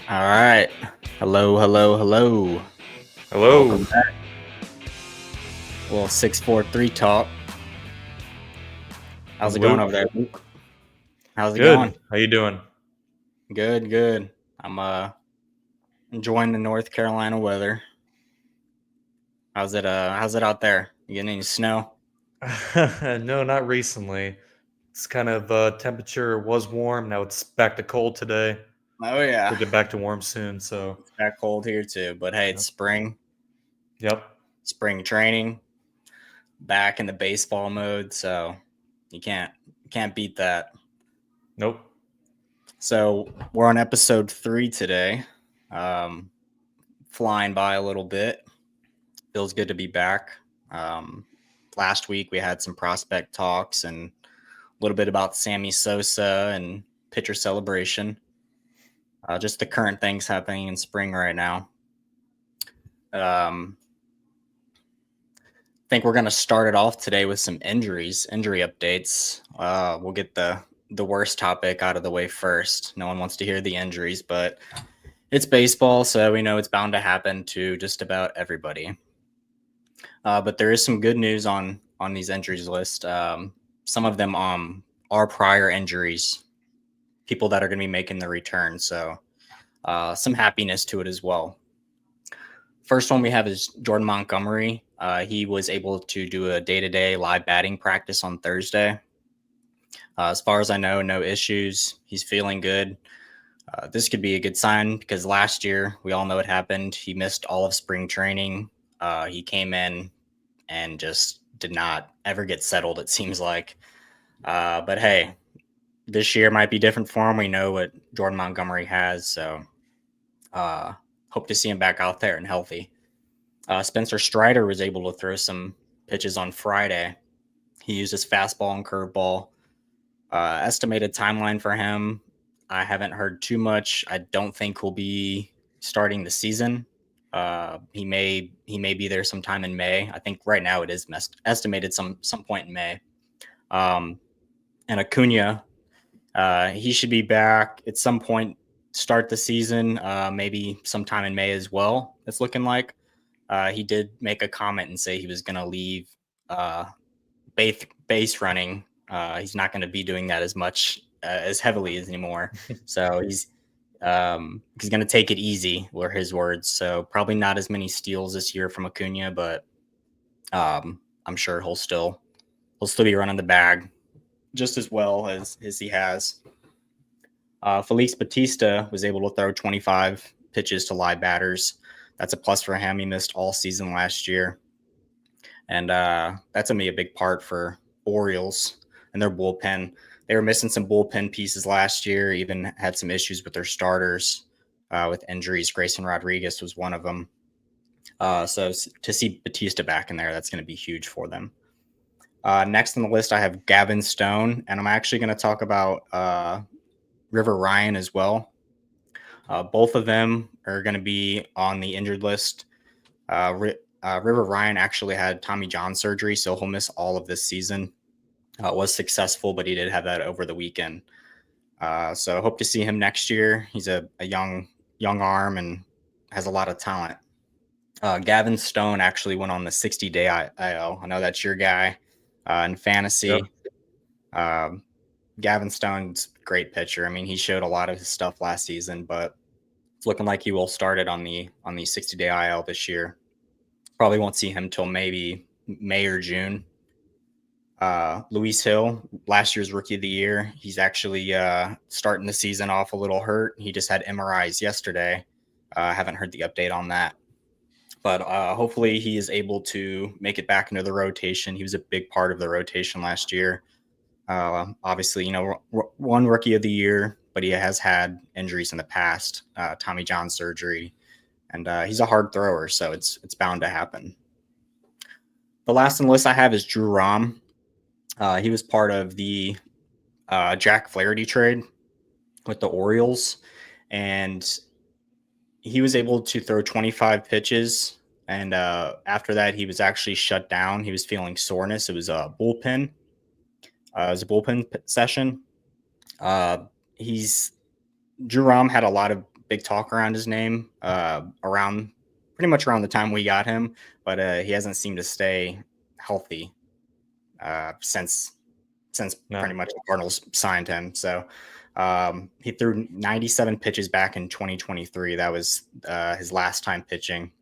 All right. Hello, hello, hello. Hello. Welcome back. Well, 643 talk. How's I'm it going Luke. over there, Luke? How's it going? Good. How you doing? Good, good. I'm enjoying the North Carolina weather. How's it out there? You getting any snow? No, not recently. It's kind of temperature was warm. Now it's back to cold today. Oh yeah. We'll get back to warm soon. So, It's back cold here too. But hey, it's yep. spring. Yep. Spring training. Back in the baseball mode, so you can't beat that. Nope. So we're on episode 3 today. Um Flying by a little bit. Feels good to be back. Um, Last week we had some prospect talks and a little bit about Sammy Sosa and pitcher celebration. Just the current things happening in spring right now. I think we're going to start it off today with some injury updates. We'll get the worst topic out of the way first. No one wants to hear the injuries, but it's baseball, so we know it's bound to happen to just about everybody. But there is some good news on these injuries list. Some of them are prior injuries, people that are going to be making the return. So some happiness to it as well. First one we have is Jordan Montgomery. He was able to do a day-to-day live batting practice on Thursday. As far as I know, no issues. He's feeling good. This could be a good sign because last year we all know what happened. He missed all of spring training. He came in and just did not ever get settled, it seems like. But hey, this year might be different for him. We know what Jordan Montgomery has, so hope to see him back out there and healthy. Spencer Strider was able to throw some pitches on Friday. He used his fastball and curveball. Estimated timeline for him, I haven't heard too much. I don't think he'll be starting the season. He may be there sometime in May. I think right now it is estimated some point in May. Um, and Acuna, he should be back at some point. Start the season, maybe sometime in May as well. It's looking like he did make a comment and say he was going to leave uh, base running. He's not going to be doing that as much as heavily as anymore. So he's going to take it easy, were his words. So probably not as many steals this year from Acuna, but I'm sure he'll still be running the bag just as well as he has. Felix Batista was able to throw 25 pitches to live batters. That's a plus for him. He missed all season last year, and that's gonna be a big part for Orioles and their bullpen. They were missing some bullpen pieces last year. Even had some issues with their starters with injuries. Grayson Rodriguez was one of them. So to see Batista back in there, that's going to be huge for them. Next on the list, I have Gavin Stone, and I'm actually going to talk about River Ryan as well. Both of them are going to be on the injured list. River Ryan actually had Tommy John surgery, so he'll miss all of this season. It was successful, but he did have that over the weekend. So hope to see him next year. He's a young arm and has a lot of talent. Gavin Stone actually went on the 60-day IL. I know that's your guy in Yep. fantasy. Um, Gavin Stone's a great pitcher. I mean, he showed a lot of his stuff last season, but it's looking like he will start it on the 60-day IL this year. Probably won't see him till maybe May or June. Luis Hill, last year's rookie of the year, he's actually starting the season off a little hurt. He just had MRIs yesterday. Haven't heard the update on that, but hopefully he is able to make it back into the rotation. He was a big part of the rotation last year. Obviously, one rookie of the year, but he has had injuries in the past, Tommy John surgery, and he's a hard thrower, so it's bound to happen. The last on the list I have is Drew Rom. He was part of the Jack Flaherty trade with the Orioles, and he was able to throw 25 pitches. And after that, he was actually shut down. He was feeling soreness. It was a bullpen. It was a session. Uh, he's Drew Rom had a lot of big talk around his name around pretty much around the time we got him, but he hasn't seemed to stay healthy since No. pretty much the Cardinals signed him. So he threw 97 pitches back in 2023. That was his last time pitching.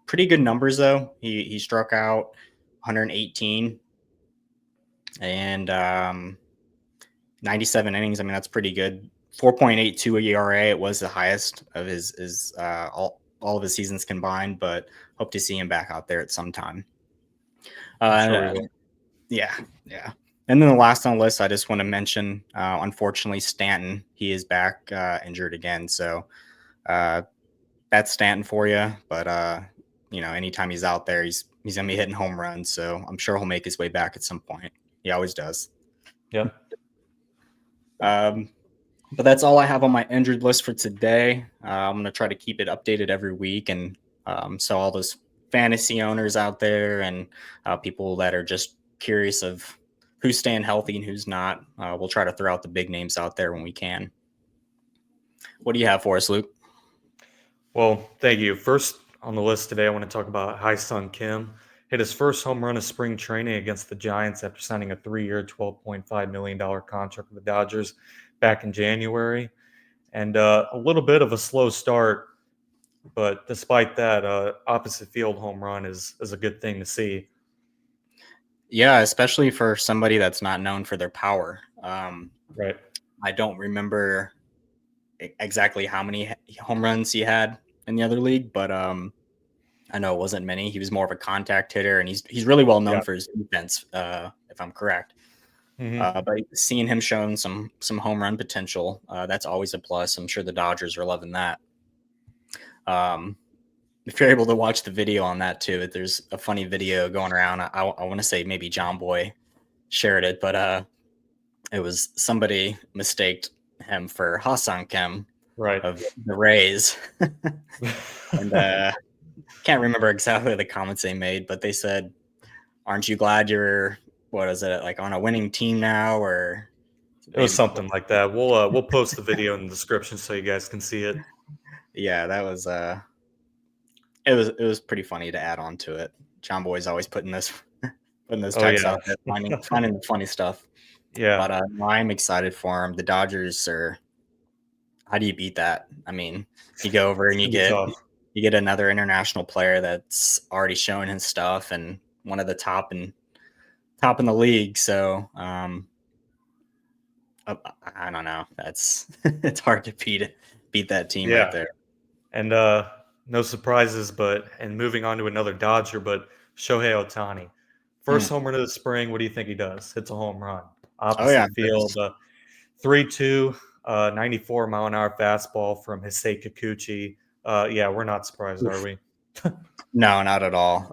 Pretty good numbers though. He struck out 118 and 97 innings. I mean, that's pretty good. 4.82 ERA. It was the highest of his all of his seasons combined, but hope to see him back out there at some time. I'm sure we will. Yeah, yeah. And then the last on the list, I just want to mention, unfortunately, Stanton. He is back injured again. So that's Stanton for you. But anytime he's out there, he's gonna be hitting home runs. So I'm sure he'll make his way back at some point. He always does. Yep. But that's all I have on my injured list for today. I'm gonna try to keep it updated every week, and so all those fantasy owners out there and people that are just curious of who's staying healthy and who's not, we'll try to throw out the big names out there when we can. What do you have for us, Luke? Well, thank you. First on the list today, I want to talk about Hyeseong Kim. Hit his first home run of spring training against the Giants after signing a 3-year, $12.5 million contract with the Dodgers back in January. And a little bit of a slow start, but despite that, opposite field home run is a good thing to see. Yeah, especially for somebody that's not known for their power. Right. I don't remember exactly how many home runs he had in the other league, but I know it wasn't many. He was more of a contact hitter, and he's really well known for his defense, if I'm correct. Mm-hmm. But seeing him showing some home run potential, that's always a plus. I'm sure the Dodgers are loving that. If you're able to watch the video on that too, there's a funny video going around. I want to say maybe John Boy shared it, but it was somebody mistaked him for Hyeseong Kim Right. of the Rays, and can't remember exactly the comments they made, but they said, "Aren't you glad you're what is it like on a winning team now?" Or It was something like that. We'll post the video in the description so you guys can see it. Yeah, that was it was pretty funny to add on to it. John Boy's always putting those Oh texts yeah. out there, finding the funny stuff. Yeah. But I'm excited for him. The Dodgers are. How do you beat that? I mean, you go over and It's gonna be tough. you get another international player that's already showing his stuff and one of the top in the league. So I don't know. That's it's hard to beat that team right Yeah. there. And no surprises, and moving on to another Dodger, but Shohei Ohtani. First home run of the spring. What do you think he does? Hits a home run. Oh yeah, Opposite field. 3-2, 94-mile-an-hour fastball from Hisei Kikuchi. Yeah, we're not surprised, are we? no, not at all.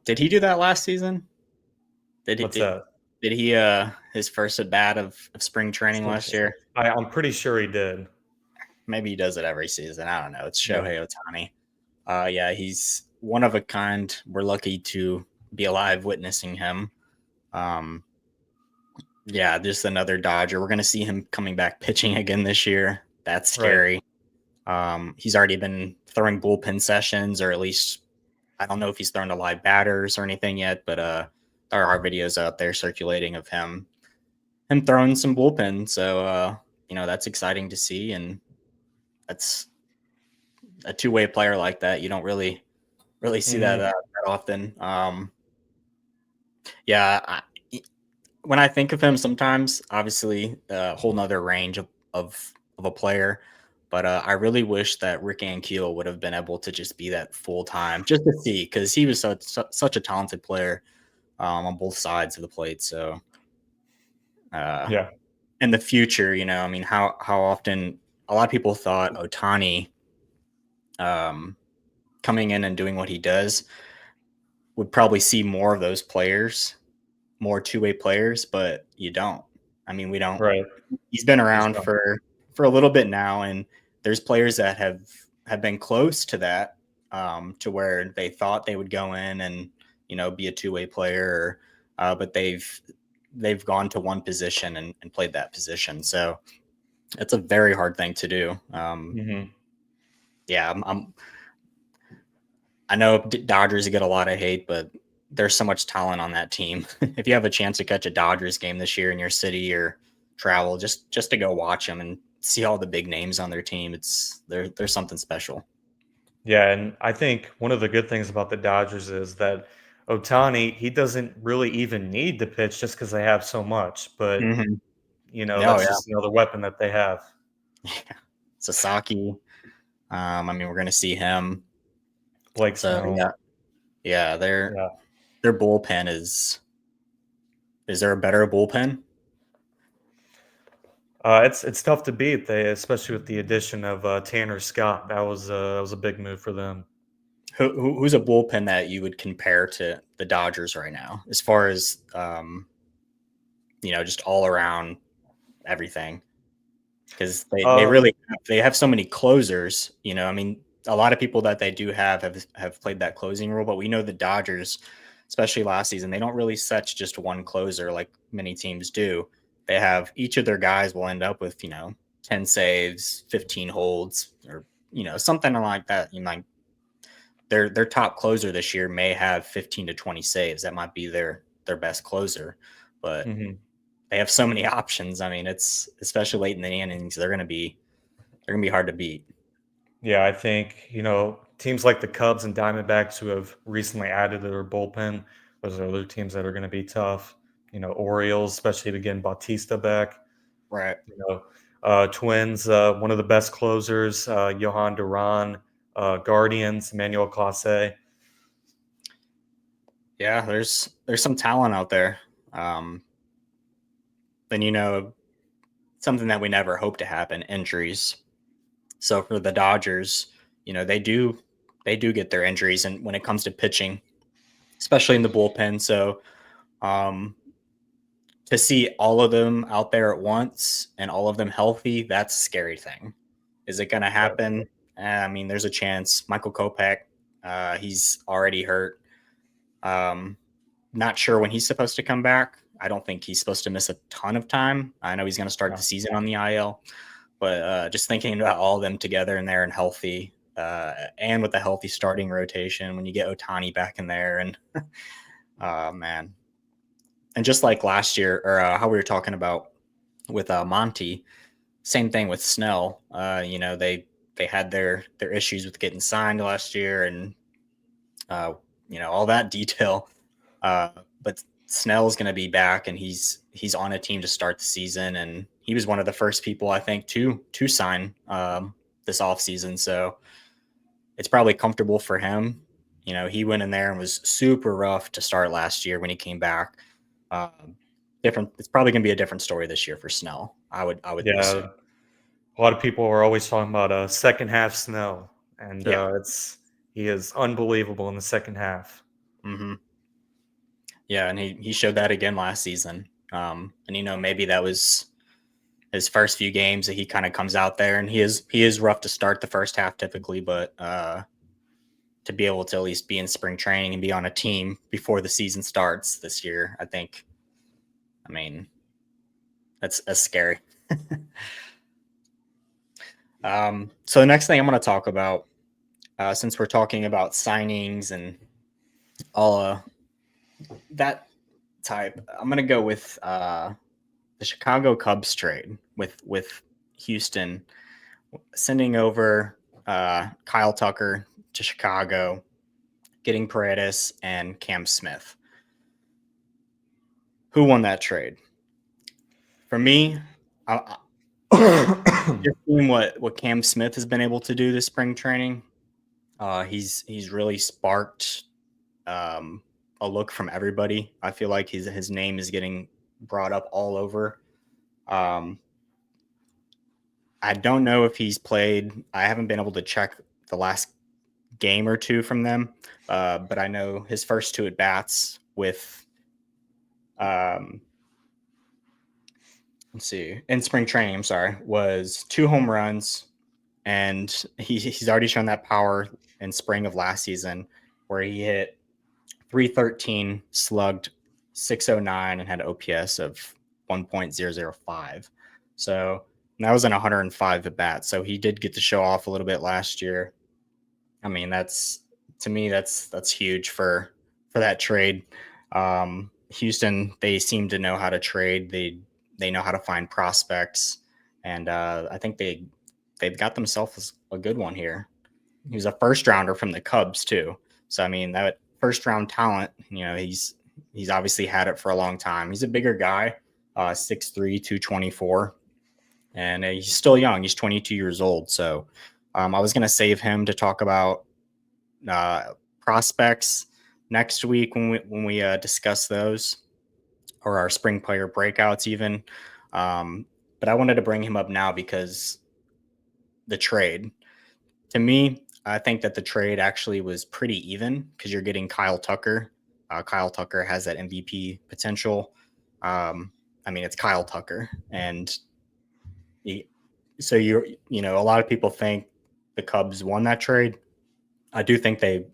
Did he do that last season? What's that? Did he his first at bat of spring training last year? I'm pretty sure he did. Maybe he does it every season. I don't know. It's Yeah. Shohei Ohtani. Yeah, he's one of a kind. We're lucky to be alive witnessing him. Yeah, just another Dodger. We're gonna see him coming back pitching again this year. That's scary. Right. He's already been throwing bullpen sessions, or at least I don't know if he's thrown to live batters or anything yet, but there are videos out there circulating of him throwing some bullpen. So that's exciting to see, and that's a two-way player like that. You don't really see that often. Yeah, when I think of him, sometimes obviously a whole nother range of a player, but I really wish that Rick Ankiel would have been able to just be that full time, just to see, because he was such a talented player on both sides of the plate. So Yeah. in the future, I mean, how often a lot of people thought Ohtani coming in and doing what he does would probably see more of those players, more two-way players, but you don't. I mean, we don't. Right. He's been around for a little bit now, and there's players that have been close to that, to where they thought they would go in and be a two-way player, but they've gone to one position and played that position. So It's a very hard thing to do. Hmm. Yeah, I know Dodgers get a lot of hate, but there's so much talent on that team. If you have a chance to catch a Dodgers game this year in your city or travel, just to go watch them and see all the big names on their team, there's something special. Yeah, and I think one of the good things about the Dodgers is that Otani, he doesn't really even need to pitch just because they have so much. But Hmm. Oh that's yeah, just another weapon that they have. Sasaki. I mean, we're gonna see him. Blake So Snell. yeah, Yeah. their bullpen is. Is there a better bullpen? It's tough to beat, they especially with the addition of Tanner Scott. That was a big move for them. Who's a bullpen that you would compare to the Dodgers right now, as far as just all around everything? Because they Uh, really they have so many closers. I mean, a lot of people that they do have played that closing role, but we know the Dodgers, especially last season, they don't really set just one closer like many teams do. They have each of their guys will end up with 10 saves, 15 holds, or something like that. Their top closer this year may have 15 to 20 saves. That might be their best closer, but mhm. they have so many options. I mean, it's especially late in the innings, they're gonna be hard to beat. Yeah, I think, teams like the Cubs and Diamondbacks who have recently added to their bullpen, those are other teams that are going to be tough. Orioles, especially to get Bautista back. Right. Twins, one of the best closers, Johan Duran. Guardians, Emmanuel Clase. Yeah, there's some talent out there. Um, then something that we never hope to happen, injuries. So for the Dodgers, they do get their injuries, and when it comes to pitching, especially in the bullpen. So um, to see all of them out there at once and all of them healthy, that's a scary thing. Is it going to Right. happen? I mean, there's a chance. Michael Kopech, he's already hurt. Um, Not sure when he's supposed to come back. I don't think he's supposed to miss a ton of time. I know he's going to start the Yeah. season on the IL, but just thinking about all of them together in there and healthy, and with a healthy starting rotation, when you get Otani back in there, and man, and just like last year, or how we were talking about with Monty, same thing with Snell. They had their issues with getting signed last year, and uh, all that detail. Uh, but Snell's going to be back, and he's on a team to start the season, and he was one of the first people I think to sign this offseason. So it's probably comfortable for him. He went in there and was super rough to start last year when he came back. Um, Different. It's probably going to be a different story this year for Snell. I would assume. Yeah. A lot of people are always talking about a second half Snell, and Yeah. he is unbelievable in the second half. Hmm. Yeah, and he showed that again last season. And maybe that was his first few games that he kind of comes out there, and he is rough to start the first half typically, but to be able to at least be in spring training and be on a team before the season starts this year, I mean, that's scary. So the next thing I'm going to talk about, since we're talking about signings and all that type, I'm going to go with the Chicago Cubs trade with Houston sending over Kyle Tucker to Chicago, getting Paredes and Cam Smith. Who won that trade? For me, just seeing what Cam Smith has been able to do this spring training, he's really sparked um, a look from everybody. I feel like his name is getting brought up all over. Um, I don't know if he's played. I haven't been able to check the last game or two from them, but I know his first two at bats with um, let's see, in spring training. I'm sorry, was 2 home runs, and he's already shown that power in spring of last season, where he hit 313, slugged 609, and had an OPS of 1.005. So And that was in 105 at bat. So he did get to show off a little bit last year. I mean, that's to me that's huge for that trade. Houston, they seem to know how to trade. They know how to find prospects, and I think they've got themselves a good one here. He was a first rounder from the Cubs too. So I mean, that first round talent, he's obviously had it for a long time. He's a bigger guy, 6'3", 224, and he's still young. He's 22 years old. So I was going to save him to talk about uh, prospects next week when we discuss those, or our spring player breakouts even. But I wanted to bring him up now because the trade. To me, I think that the trade actually was pretty even because you're getting Kyle Tucker. Kyle Tucker has that MVP potential. I mean, it's Kyle Tucker, and he, so a lot of people think the Cubs won that trade. I do think they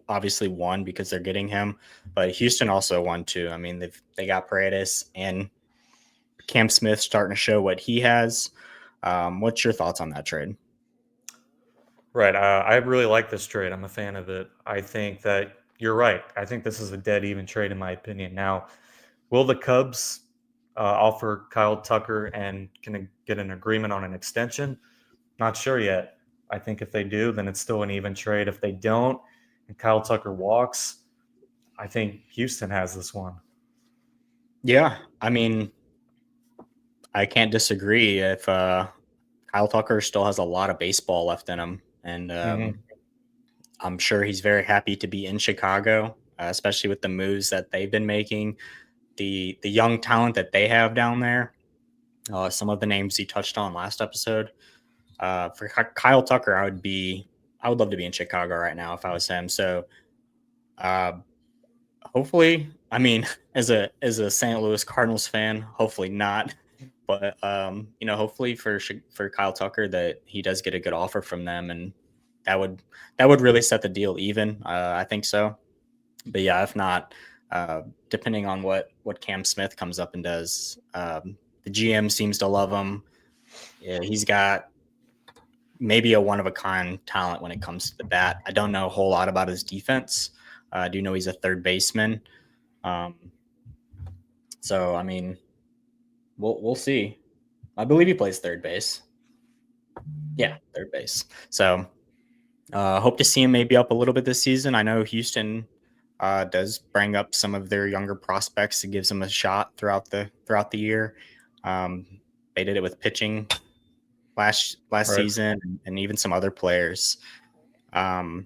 obviously won because they're getting him, but Houston also won too. I mean, they got Paredes and Cam Smith starting to show what he has. What's your thoughts on that trade? Right. I really like this trade. I'm a fan of it. I think that you're right. I think this is a dead even trade, in my opinion. Now, will the Cubs offer Kyle Tucker and can get an agreement on an extension? Not sure yet. I think if they do, then it's still an even trade. If they don't, and Kyle Tucker walks, I think Houston has this one. Yeah, I mean, I can't disagree. If Kyle Tucker still has a lot of baseball left in him, and Hmm. I'm sure he's very happy to be in Chicago, especially with the moves that they've been making, the young talent that they have down there. Some of the names he touched on last episode. For Kyle Tucker, I would love to be in Chicago right now if I was him. So uh, hopefully, I mean, as a St. Louis Cardinals fan, hopefully not. But hopefully for Kyle Tucker that he does get a good offer from them, and that would that would really set the deal even. I think so. But yeah, if not, depending on what Cam Smith comes up and does, the GM seems to love him. Yeah, he's got maybe a one of a kind talent when it comes to the bat. I don't know a whole lot about his defense. I do know he's a third baseman. Um, so I mean, we'll see. I believe he plays third base. Yeah, third base. So hope to see him maybe up a little bit this season. I know Houston does bring up some of their younger prospects. It gives them a shot throughout the year. Um, they did it with pitching last Right. season, and even some other players. Um,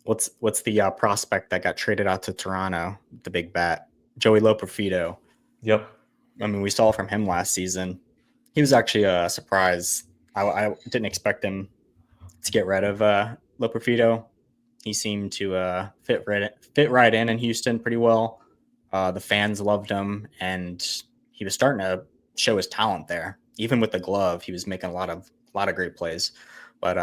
what's the prospect that got traded out to Toronto? The big bat, Joey Loperfido. Yep. I mean, we saw from him last season. He was actually a surprise. I didn't expect him to get rid of Loperfido. He seemed to fit right in Houston pretty well. The fans loved him, and he was starting to show his talent there. Even with the glove, he was making a lot of great plays. But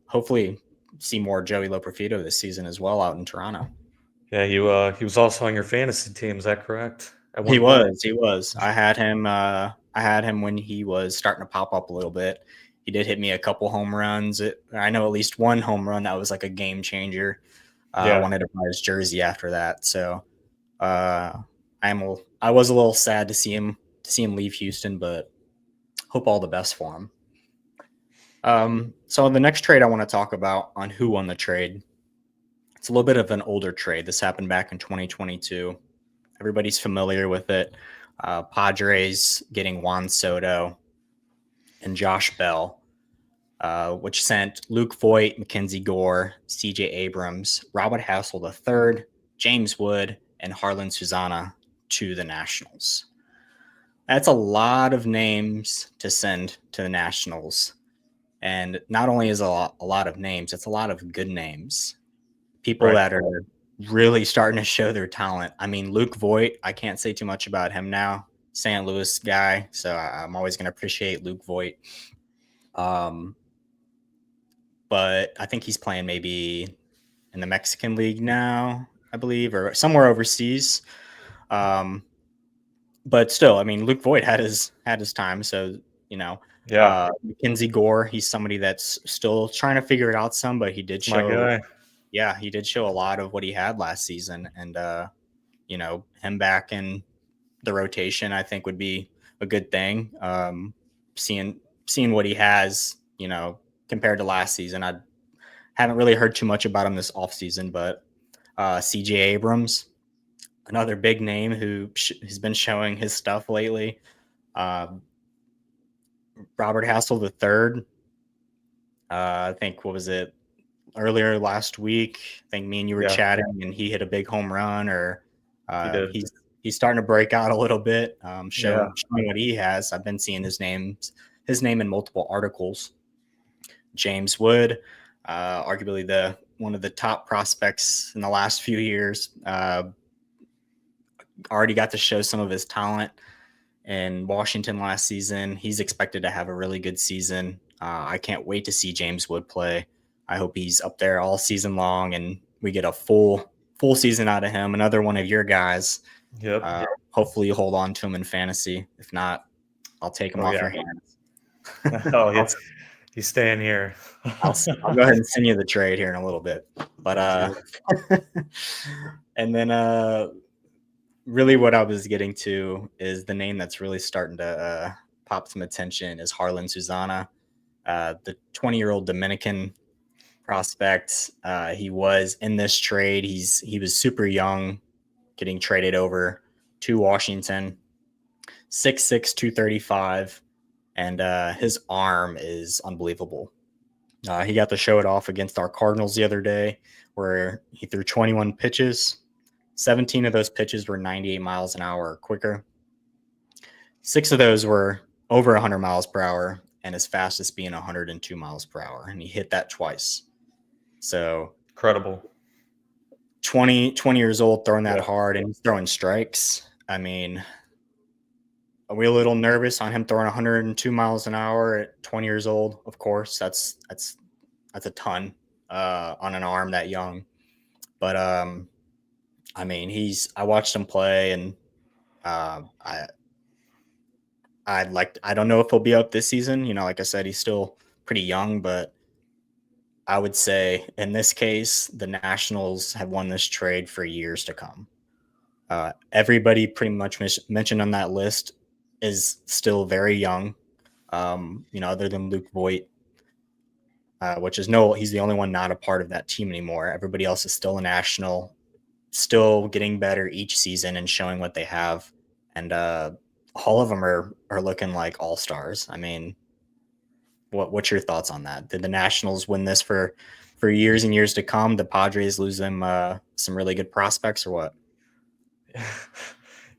hopefully, see more Joey Loperfido this season as well out in Toronto. Yeah, he was also on your fantasy team. Is that correct? At He one point. was. He was. I had him. I had him when he was starting to pop up a little bit. He did hit me a couple home runs. I know at least one home run that was like a game changer. I Yeah. wanted to buy his jersey after that. So uh, I was a little sad to see him leave Houston, but hope all the best for him. So the next trade I want to talk about on who won the trade. It's a little bit of an older trade. This happened back in 2022. Everybody's familiar with it. Padres getting Juan Soto and Josh Bell, which sent Luke Voigt, Mackenzie Gore, C.J. Abrams, Robert Hassel III, James Wood, and Harlan Susana to the Nationals. That's a lot of names to send to the Nationals. And not only is a lot of names, it's a lot of good names. People Right. that are really starting to show their talent. I mean, Luke Voigt, I can't say too much about him now. St. Louis guy, so I'm always going to appreciate Luke Voigt. Um, but I think he's playing maybe in the Mexican League now, I believe, or somewhere overseas. Um, but still, I mean, Luke Voigt had his time, so Yeah, Mackenzie Gore, he's somebody that's still trying to figure it out some, but it's my guy. he did show a lot of what he had last season. And, him back in the rotation, I think would be a good thing. Seeing what he has, compared to last season, I haven't really heard too much about him this offseason, but CJ Abrams, another big name who has been showing his stuff lately. Uh, Robert Hassel the third. I think what was it earlier last week? I think me and you were Yeah, chatting, and he hit a big home run. Or he did. he's starting to break out a little bit, Yeah, showing what he has. I've been seeing his name in multiple articles. James Wood, arguably the one of the top prospects in the last few years. Already got to show some of his talent in Washington last season. He's expected to have a really good season. I can't wait to see James Wood play. I hope he's up there all season long and we get a full season out of him. Another one of your guys. yep. Hopefully you hold on to him in fantasy. If not, I'll take him Oh off yeah. your hands. Oh I'll, yeah. He's staying here. I'll go ahead and send you the trade here in a little bit. But and then really what I was getting to is the name that's really starting to pop some attention is Harlan Susana, the 20-year-old Dominican prospect. He was in this trade. He was super young, getting traded over to Washington. 6'6", 235, and his arm is unbelievable. He got to show it off against our Cardinals the other day, where he threw 21 pitches. 17 of those pitches were 98 miles an hour or quicker. 6 of those were over 100 miles per hour, and his fastest being 102 miles per hour. And he hit that twice. So Incredible. 20 years old, throwing that Yeah. hard, and he's throwing strikes. I mean, are we a little nervous on him throwing 102 miles an hour at 20 years old? Of course, that's a ton on an arm that young. But I mean, I watched him play, and I don't know if he'll be up this season. Like I said, he's still pretty young, but I would say in this case, the Nationals have won this trade for years to come. Everybody pretty much mentioned on that list is still very young. Other than Luke Voigt, he's the only one not a part of that team anymore. Everybody else is still a National, still getting better each season and showing what they have. And all of them are looking like all-stars. I mean, what's your thoughts on that? Did the Nationals win this for years and years to come? The Padres lose them some really good prospects, or what?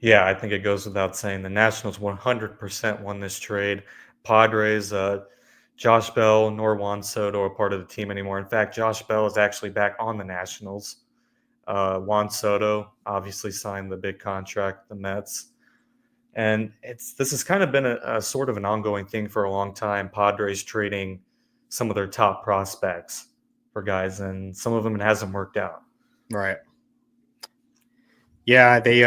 Yeah, I think it goes without saying. The Nationals 100% won this trade. Padres, Josh Bell nor Juan Soto are part of the team anymore. In fact, Josh Bell is actually back on the Nationals. Juan Soto obviously signed the big contract, the Mets. And this has kind of been a sort of an ongoing thing for a long time. Padres trading some of their top prospects for guys, and some of them it hasn't worked out. Right. Yeah, they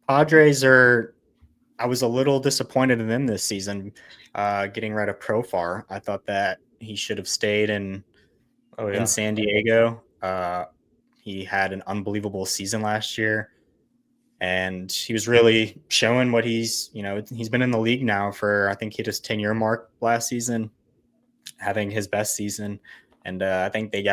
Padres are. I was a little disappointed in them this season, getting rid of Profar. I thought that he should have stayed in Oh yeah, San Diego. He had an unbelievable season last year, and he was really showing what he's been in the league now for, I think, hit his 10-year mark last season, having his best season. And I think they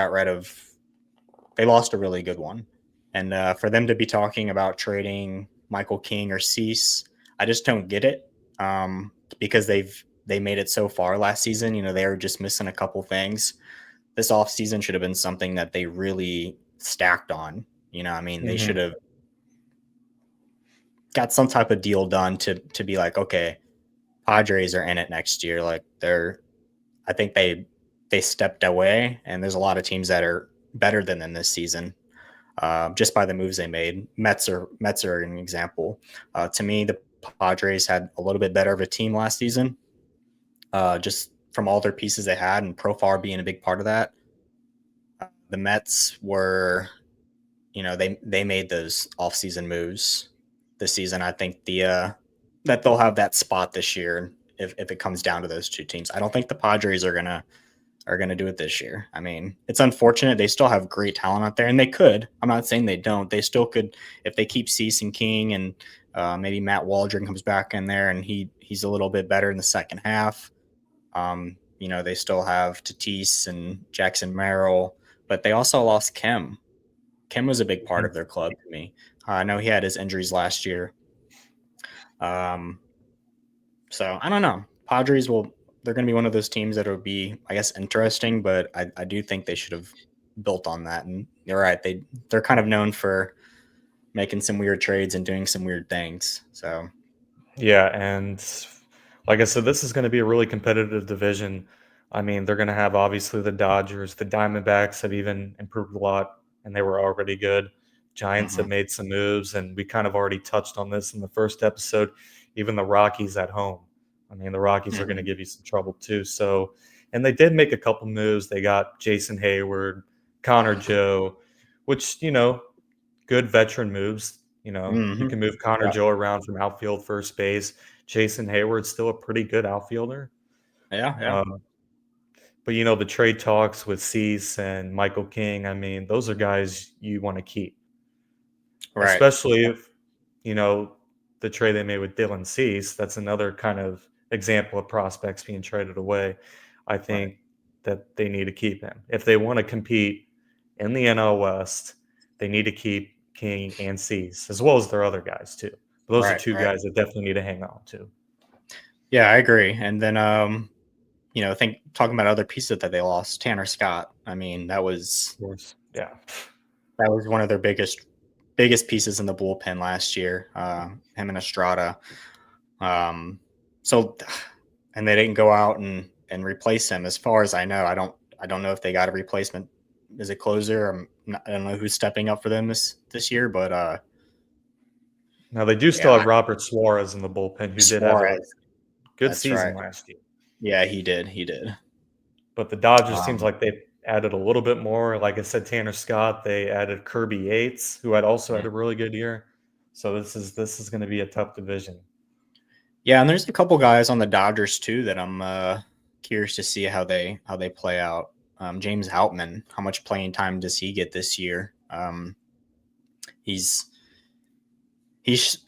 lost a really good one. And for them to be talking about trading Michael King or Cease, I just don't get it, because they made it so far last season. They were just missing a couple things. This offseason should have been something that they really stacked on. I mean, they should have got some type of deal done to be like, okay, Padres are in it next year. Like I think they stepped away, and there's a lot of teams that are better than them this season, just by the moves they made. Mets are an example. To me, the Padres had a little bit better of a team last season, just from all their pieces they had, and Profar being a big part of that. The Mets were, they made those offseason moves this season. I think the that they'll have that spot this year if it comes down to those two teams. I don't think the Padres are gonna do it this year. I mean, it's unfortunate. They still have great talent out there, and they could. I'm not saying they don't. They still could if they keep Cease and King, and maybe Matt Waldron comes back in there, and he's a little bit better in the second half. They still have Tatis and Jackson Merrill, but they also lost Kim. Kim was a big part of their club to me. I know he had his injuries last year. Um, so I don't know. Padres will. They're going to be one of those teams that will be, I guess, interesting, but I do think they should have built on that. And you're right. They're kind of known for making some weird trades and doing some weird things. So Yeah, and like I said, this is going to be a really competitive division. I mean, they're going to have obviously the Dodgers, the Diamondbacks have even improved a lot, and they were already good. Giants have mhm. made some moves, and we kind of already touched on this in the first episode. Even the Rockies at home. I mean, the Rockies are going to Mhm. give you some trouble too. So, and they did make a couple moves. They got Jason Hayward, Connor Joe, which good veteran moves. You Mhm. can move Connor Yeah. Joe around from outfield, first base. Jason Hayward's still a pretty good outfielder. Yeah. Yeah. Um, but the trade talks with Cease and Michael King, I mean, those are guys you want to keep, Right. especially if you know the trade they made with Dylan Cease. That's another kind of example of prospects being traded away. I Right. think that they need to keep him if they want to compete in the NL West. They need to keep King and Cease as well as their other guys too. Those are Right. two Right. guys that definitely need to hang on to. Of Yeah, I agree. And then think talking about other pieces that they lost, Tanner Scott. I mean, course, yeah. that was one of their biggest pieces in the bullpen last year. Him and Estrada. Um, so, and they didn't go out and replace him. As far as I know, I don't know if they got a replacement as a closer. I don't know who's stepping up for them this year, but Now they do still yeah, have Robert Suarez in the bullpen, who did have a Suarez. good That's right. season last year. Yeah, he did. He did. But the Dodgers seems Um, like they added a little bit more. Like I said, Tanner Scott. They added Kirby Yates, who had also had a really good year. So this is going to be a tough division. yeah, and there's a couple guys on the Dodgers too that I'm curious to see how they play out. James Outman, how much playing time does he get this year? He's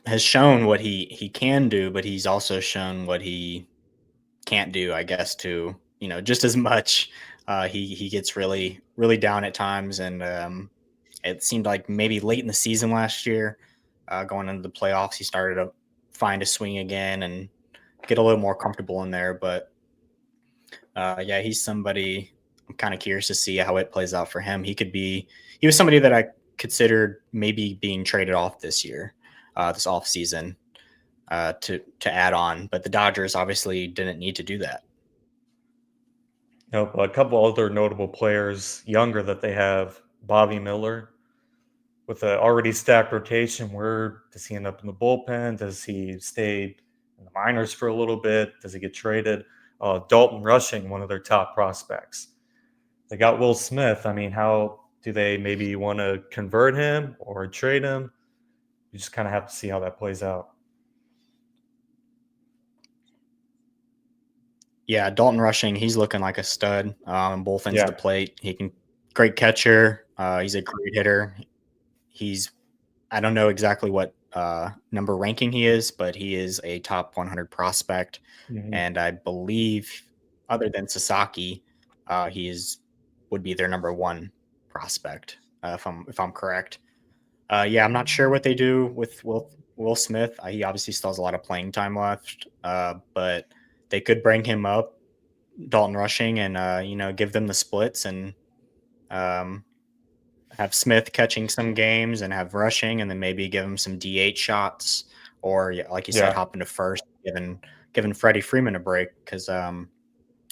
has shown what he can do, but he's also shown what he can't do. I guess to just as much. He gets really down at times, and it seemed like maybe late in the season last year, going into the playoffs, he started to find a swing again and get a little more comfortable in there. But yeah, he's somebody I'm kind of curious to see how it plays out for him. He was somebody that I considered maybe being traded off this year, this off season, to add on, but the Dodgers obviously didn't need to do that. A couple other notable players younger that they have: Bobby Miller, with an already stacked rotation. Where does he end up in the bullpen? Does he stay in the minors for a little bit? Does he get traded? Dalton Rushing, one of their top prospects. They got Will Smith. I mean, how do they maybe want to convert him or trade him? You just kind of have to see how that plays out. Yeah, Dalton Rushing, he's looking like a stud on both ends of the Yeah. plate. He can great catcher. He's a great hitter. He's I don't know exactly what number ranking he is, but he is a top 100 prospect, Mhm. and I believe other than Sasaki, he is would be their number one prospect, if I'm correct. Yeah, I'm not sure what they do with Will Smith. He obviously still has a lot of playing time left, but they could bring him up, Dalton Rushing, and give them the splits and um, have Smith catching some games and have Rushing, and then maybe give him some DH shots, or yeah, like you said, Yeah. hop into first, giving Freddie Freeman a break because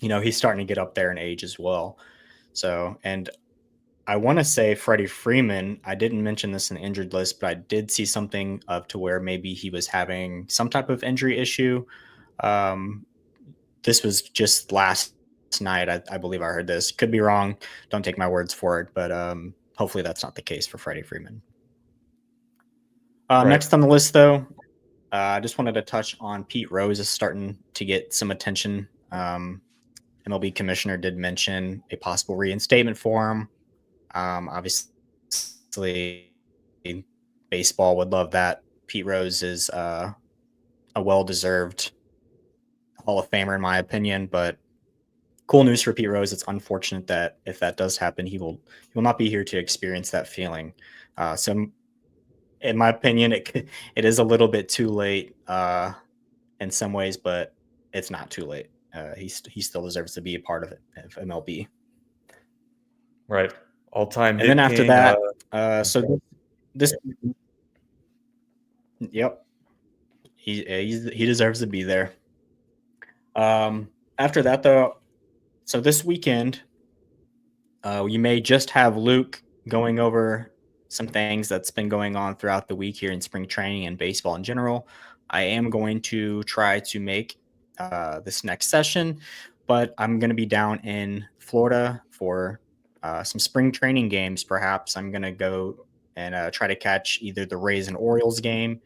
he's starting to get up there in age as well. So, and I want to say Freddie Freeman. I didn't mention this in the injured list, but I did see something up to where maybe he was having some type of injury issue. Um, this was just last night. I believe I heard this. Could be wrong. Don't take my words for it, but hopefully that's not the case for Freddie Freeman. Right. Next on the list, though, I just wanted to touch on Pete Rose is starting to get some attention. MLB commissioner did mention a possible reinstatement for him. Obviously, baseball would love that. Pete Rose is a well-deserved Hall of Famer, in my opinion. But cool news for Pete Rose. It's unfortunate that if that does happen, he will not be here to experience that feeling. So, in my opinion, it is a little bit too late in some ways, but it's not too late. He still deserves to be a part of it of MLB. Right. All-time And then hit after king. that, so this, yep, he deserves to be there. After that, though, so this weekend, you may just have Luke going over some things that's been going on throughout the week here in spring training and baseball in general. I am going to try to make this next session, but I'm going to be down in Florida for some spring training games. Perhaps I'm going to go and try to catch either the Rays and Orioles game,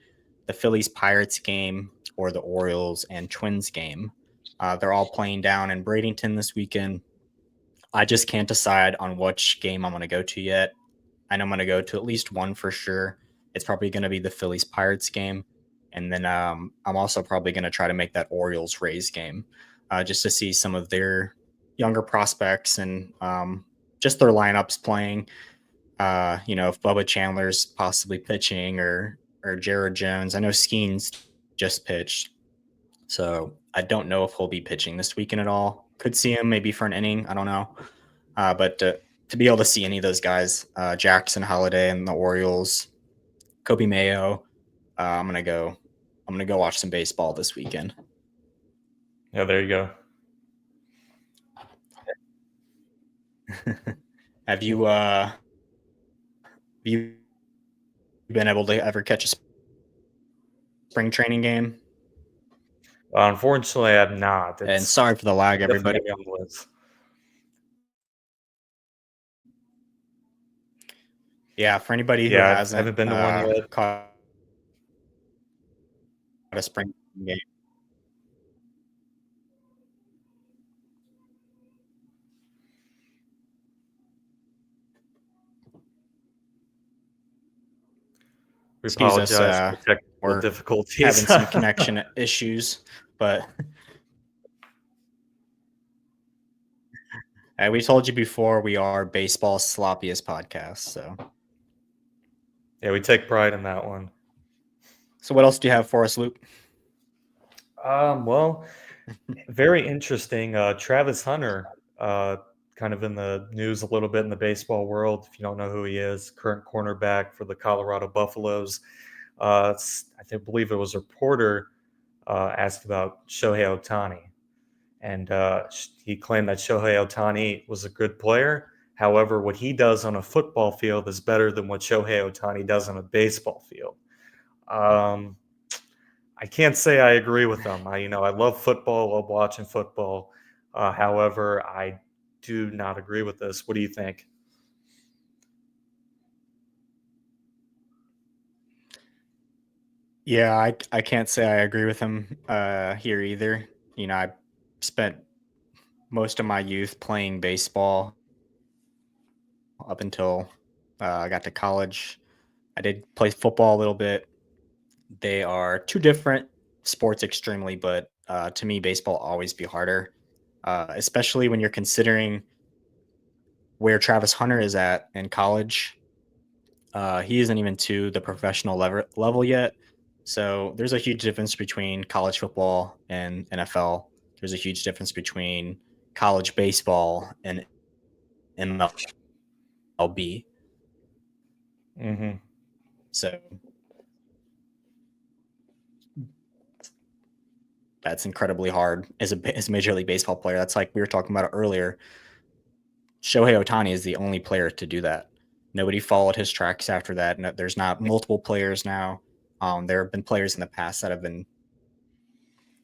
the Phillies Pirates game, or the Orioles and Twins game. They're all playing down in Bradenton this weekend. I just can't decide on which game I'm going to go to yet. I know I'm going to go to at least one for sure. It's probably going to be the Phillies Pirates game. And then I'm also probably going to try to make that Orioles Rays game just to see some of their younger prospects and just their lineups playing. If Bubba Chandler's possibly pitching or Jared Jones. I know Skeens just pitched. So I don't know if he'll be pitching this weekend at all. Could see him maybe for an inning. I don't know. But to be able to see any of those guys, Jackson Holiday and the Orioles, Kobe Mayo, I'm gonna go. I'm gonna go watch some baseball this weekend. Yeah, there you go. Have you been able to ever catch a spring training game? Unfortunately, I'm not. And It's sorry for the lag, definitely everybody. gonna be on the list. Yeah, for anybody who Yeah, I hasn't haven't been to one yet. caught a spring game, We excuse us. apologize for the technical We're having difficulties. some connection issues, but we told you before we are baseball sloppiest podcast. Yeah, we take pride in that one. So what else do you have for us, Luke? Well, very interesting. Travis Hunter, kind of in the news a little bit in the baseball world. If you don't know who he is, current cornerback for the Colorado Buffaloes. Believe it was a reporter asked about Shohei Ohtani, and he claimed that Shohei Ohtani was a good player. However, what he does on a football field is better than what Shohei Ohtani does on a baseball field. Um, I can't say I agree with them. I love football, love watching football. However, I do not agree with this. What do you think? Yeah, I can't say I agree with him here either. I spent most of my youth playing baseball up until I got to college. I did play football a little bit. They are two different sports extremely, but to me, baseball always be harder, especially when you're considering where Travis Hunter is at in college. He isn't even to the professional level yet. So there's a huge difference between college football and NFL. There's a huge difference between college baseball and MLB. Mm-hmm. So that's incredibly hard as a Major League Baseball player. That's like we were talking about earlier. Shohei Ohtani is the only player to do that. Nobody followed his tracks after that. No, there's not multiple players now. There have been players in the past that have been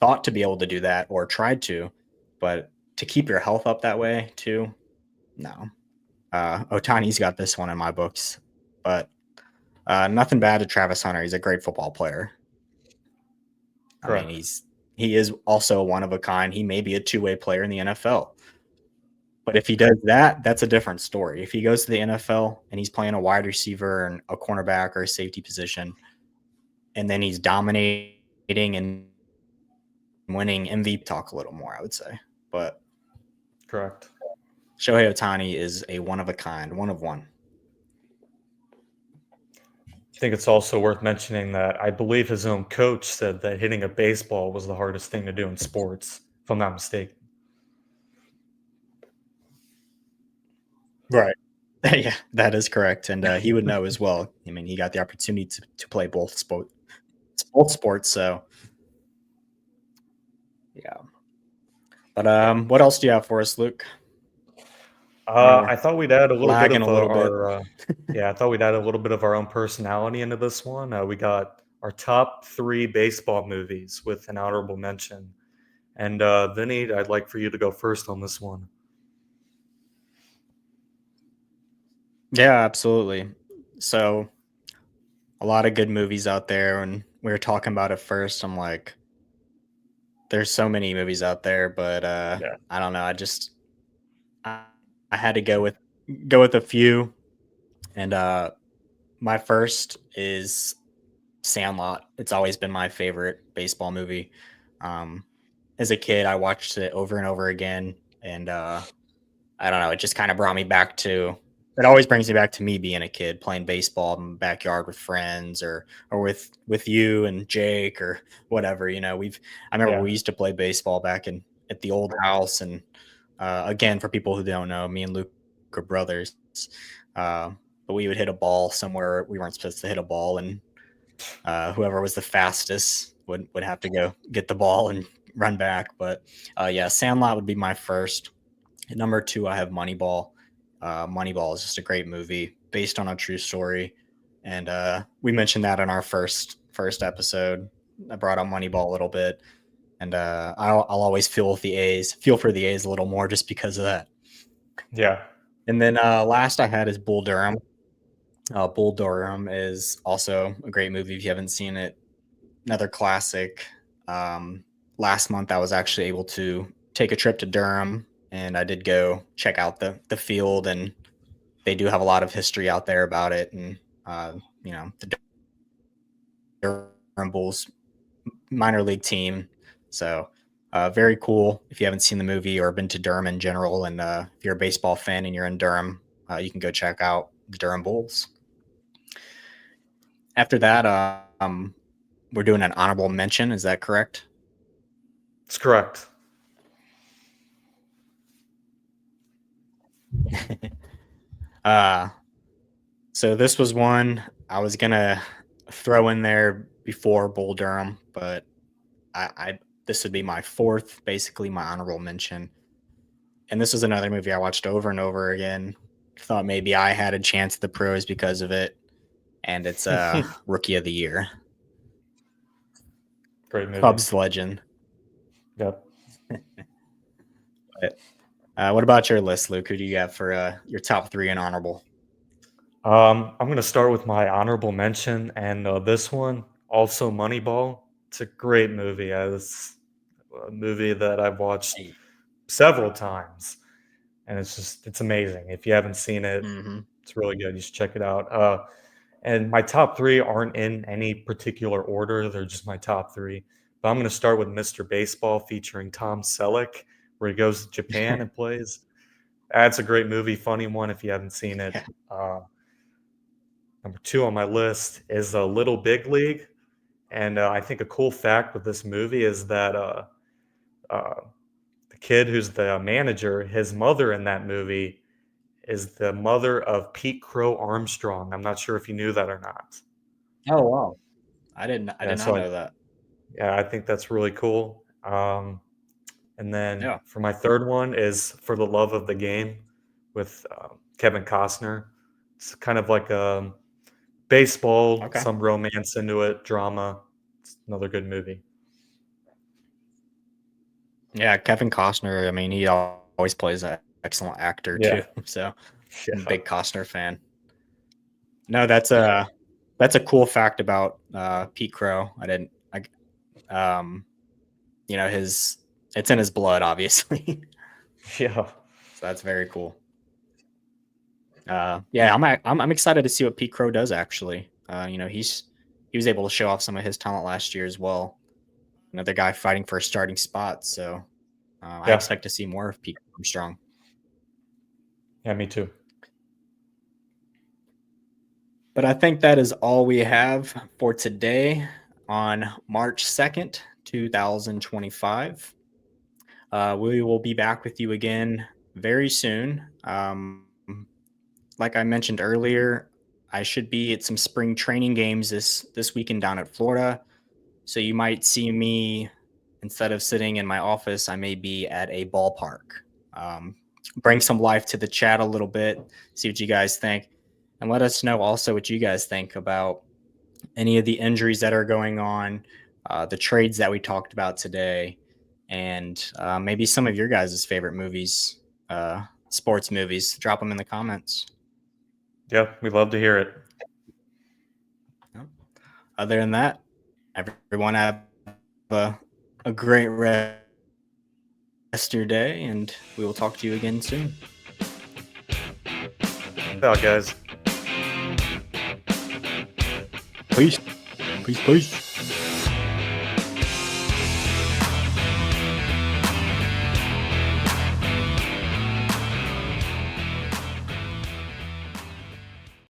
thought to be able to do that or tried to, but to keep your health up that way too, no. Otani's got this one in my books, but nothing bad to Travis Hunter. He's a great football player. I mean, Correct. he is also one of a kind. He may be a two-way player in the NFL. But if he does that, that's a different story. If he goes to the NFL and he's playing a wide receiver and a cornerback or a safety position, and then he's dominating and winning MVP talk a little more, I would say. But Correct. Shohei Ohtani is a one of a kind, one of one. I think it's also worth mentioning that I believe his own coach said that hitting a baseball was the hardest thing to do in sports, if I'm not mistaken. Right. Yeah, that is correct. And he would know as well. I mean, he got the opportunity to play both sports. So, yeah. But Yeah. what else do you have for us, Luke? We're I thought we'd add a little bit lagging of a little bit. yeah, I thought we'd add a little bit of our own personality into this one. We got our top 3 baseball movies with an honorable mention. And Vinny, I'd like for you to go first on this one. Yeah, absolutely. So, a lot of good movies out there. And we were talking about it first. I'm like, there's so many movies out there, but Yeah. I don't know. I, I had to go with a few. And my first is Sandlot. It's always been my favorite baseball movie. Um, as a kid, I watched it over and over again, and I don't know. It just kind of brought me back to. It always brings me back to me being a kid playing baseball in the backyard with friends, or with you and Jake or whatever. I remember Yeah. we used to play baseball back in at the old house, and again, for people who don't know, me and Luke are brothers. Uh, but we would hit a ball somewhere we weren't supposed to hit a ball, and whoever was the fastest would have to go get the ball and run back. But yeah, Sandlot would be my first. At number two, I have Moneyball. Moneyball is just a great movie based on a true story, and we mentioned that in our first episode. I brought up Moneyball a little bit, and I'll always feel for the A's a little more just because of that. Yeah. And then last I had is Bull Durham. Bull Durham is also a great movie if you haven't seen it. Another classic. Um, Last month, I was actually able to take a trip to Durham, and I did go check out the field, and they do have a lot of history out there about it, and the Durham Bulls minor league team. So very cool. If you haven't seen the movie or been to Durham in general, and if you're a baseball fan and you're in Durham, you can go check out the Durham Bulls. After that, we're doing an honorable mention. Is that correct? It's correct. uh, so this was one I was gonna throw in there before Bull Durham, but I this would be my fourth, basically my honorable mention. And this was another movie I watched over and over again. Thought maybe I had a chance at the pros because of it, and it's Rookie of the Year, Great movie. Cubs legend. Yep. But, what about your list, Luke? Who do you have for your top three and honorable? I'm going to start with my honorable mention, and this one, also Moneyball. It's a great movie. It's a movie that I've watched Hey. several times, and it's amazing. If you haven't seen it, Mm-hmm. it's really good. You should check it out. And my top 3 aren't in any particular order. They're just my top 3. But I'm going to start with Mr. Baseball featuring Tom Selleck, where he goes to Japan and plays. That's a great movie, funny one if you haven't seen it. Yeah. Number 2 on my list is Little Big League. And I think a cool fact with this movie is that uh, the kid who's the manager, his mother in that movie is the mother of Pete Crow Armstrong. I'm not sure if you knew that or not. Oh wow, I didn't. I Yeah, did not so know that. I think that's really cool. And then Yeah. for my third one is For the Love of the Game with Kevin Costner. It's kind of like baseball, Okay. some romance into it, drama. It's another good movie. Yeah, Kevin Costner. I mean, he always plays an excellent actor too. Yeah, So I'm a yeah, big Costner fan. No, that's a cool fact about Pete Crow. it's in his blood, obviously. Yeah. So that's very cool. Yeah, I'm excited to see what Pete Crow does. Actually, he was able to show off some of his talent last year as well. Another guy fighting for a starting spot. So I Yeah. expect to see more of Pete Armstrong. Yeah, me too. But I think that is all we have for today on March 2nd, 2025. We will be back with you again very soon. Like I mentioned earlier, I should be at some spring training games this weekend down at Florida. So you might see me, instead of sitting in my office, I may be at a ballpark. Um, bring some life to the chat a little bit, see what you guys think, and let us know also what you guys think about any of the injuries that are going on, the trades that we talked about today, and maybe some of your guys' favorite movies, sports movies. Drop them in the comments. Yeah, we love to hear it. Other than that, everyone have a great rest of your day, and we will talk to you again soon. Out, guys. Peace. Peace, peace.